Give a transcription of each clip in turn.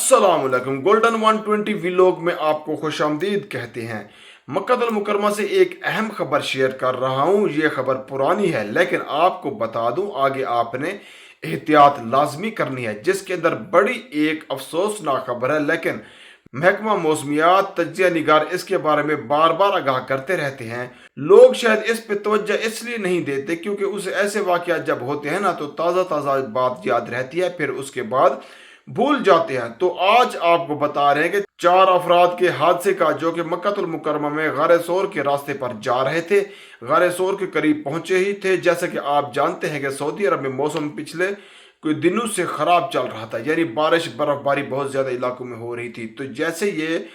अस्सलाम वालेकुम। Golden 120 vlog में आपको खुश आमदीद कहते हैं। मक्का मुकरमा से एक अहम खबर शेयर कर रहा हूँ। ये खबर पुरानी है लेकिन आपको बता दूँ आगे आपने एहतियात लाजमी करनी है, जिसके अंदर बड़ी एक अफसोसनाक खबर है। लेकिन महकमा मौसमियात तज्जिया निगार इसके बारे में बार बार आगाह करते रहते हैं। लोग शायद इस पे तवज्जो इसलिए नहीं देते क्योंकि उस ऐसे वाक़यात जब होते हैं ना तो ताज़ा ताज़ा बात याद रहती है, फिर उसके बाद भूल जाते हैं। तो आज आपको बता रहे हैं कि 4 अफराद के हादसे का, जो कि मक्का मुकरमा में गारे सोर के रास्ते पर जा रहे थे, गारे सोर के करीब पहुंचे ही थे। जैसे कि आप जानते हैं कि सऊदी अरब में मौसम पिछले कुछ दिनों से ख़राब चल रहा था, यानी बारिश बर्फबारी बहुत ज़्यादा इलाकों में हो रही थी। तो जैसे ये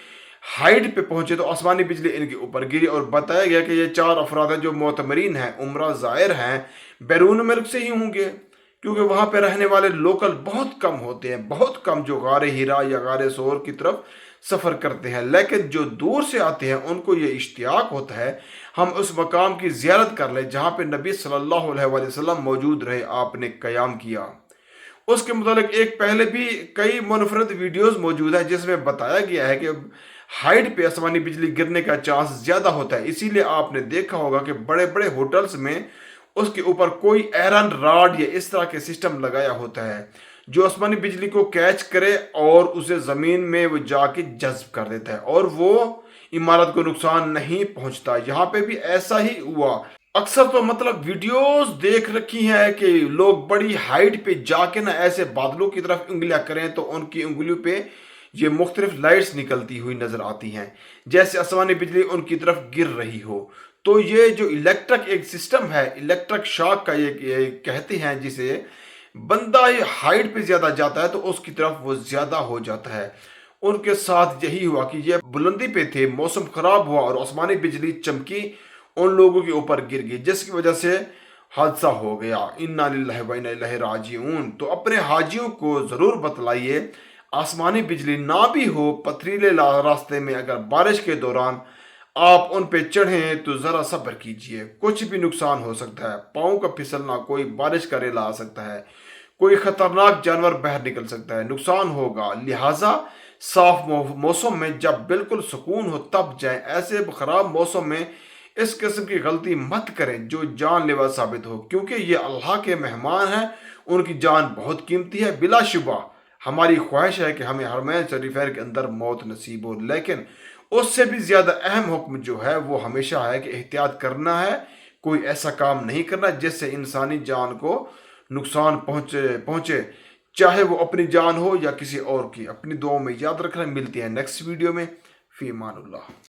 हाइट पे पहुंचे तो आसमानी बिजली इनके ऊपर गिरी और बताया गया कि ये 4 अफराद हैं जो मोतमरीन हैं, उम्रा ज़ायर हैं, बैरून मुल्क से ही होंगे क्योंकि वहाँ पे रहने वाले लोकल बहुत कम होते हैं, बहुत कम जो गारे हीरा या गारे सोर की तरफ सफ़र करते हैं। लेकिन जो दूर से आते हैं उनको ये इश्तियाक होता है हम उस मकाम की ज़ियारत कर लें जहाँ पे नबी सल्लल्लाहु अलैहि वसल्लम मौजूद रहे, आपने क़याम किया। उसके मुतालिक एक पहले भी कई मुनफरद वीडियोस मौजूद है जिसमें बताया गया है कि हाइट पे आसमानी बिजली गिरने का चांस ज़्यादा होता है। इसीलिए आपने देखा होगा कि बड़े बड़े होटल्स में उसके ऊपर कोई आयरन रॉड या इस तरह के सिस्टम लगाया होता है जो आसमानी बिजली को कैच करे और उसे ज़मीन में वो जाके जज्ब कर देता है और वो इमारत को नुकसान नहीं पहुंचता। यहाँ पे भी ऐसा ही हुआ। अक्सर तो मतलब वीडियोस देख रखी हैं कि लोग बड़ी हाइट पे जाके ना ऐसे बादलों की तरफ उंगलियां करें तो उनकी उंगलियों पे ये मुख्तलिफ लाइट्स निकलती हुई नजर आती हैं, जैसे आसमानी बिजली उनकी तरफ गिर रही हो। तो ये जो इलेक्ट्रिक एक सिस्टम है, इलेक्ट्रिक शॉक का ये कहते हैं, जिसे बंदा ये हाइट पे ज़्यादा जाता है तो उसकी तरफ वो ज़्यादा हो जाता है। उनके साथ यही हुआ कि ये बुलंदी पे थे, मौसम ख़राब हुआ और आसमानी बिजली चमकी उन लोगों के ऊपर गिर गई, जिसकी वजह से हादसा हो गया। इन्ना लिल्लाहि व इन्ना इलैहि राजिऊन। तो अपने हाजियों को ज़रूर बतलाइए, आसमानी बिजली ना भी हो, पथरीले रास्ते में अगर बारिश के दौरान आप उन पे चढ़ें तो ज़रा सब्र कीजिए, कुछ भी नुकसान हो सकता है। पाँव का फिसलना, कोई बारिश का रेला आ सकता है, कोई ख़तरनाक जानवर बाहर निकल सकता है, नुकसान होगा। लिहाजा साफ मौसम में जब बिल्कुल सुकून हो तब जाएं। ऐसे ख़राब मौसम में इस किस्म की गलती मत करें जो जानलेवा साबित हो, क्योंकि ये अल्लाह के मेहमान हैं, उनकी जान बहुत कीमती है। बिलाशुबा हमारी ख्वाहिश है कि हमें हरमैन शरीफैन के अंदर मौत नसीब हो, लेकिन उससे भी ज़्यादा अहम हुक्म जो है वो हमेशा है कि एहतियात करना है, कोई ऐसा काम नहीं करना जिससे इंसानी जान को नुकसान पहुँचे, चाहे वो अपनी जान हो या किसी और की। अपनी दुआओं में याद रखना। मिलती है नेक्स्ट वीडियो में। फ़ी अमानिल्लाह।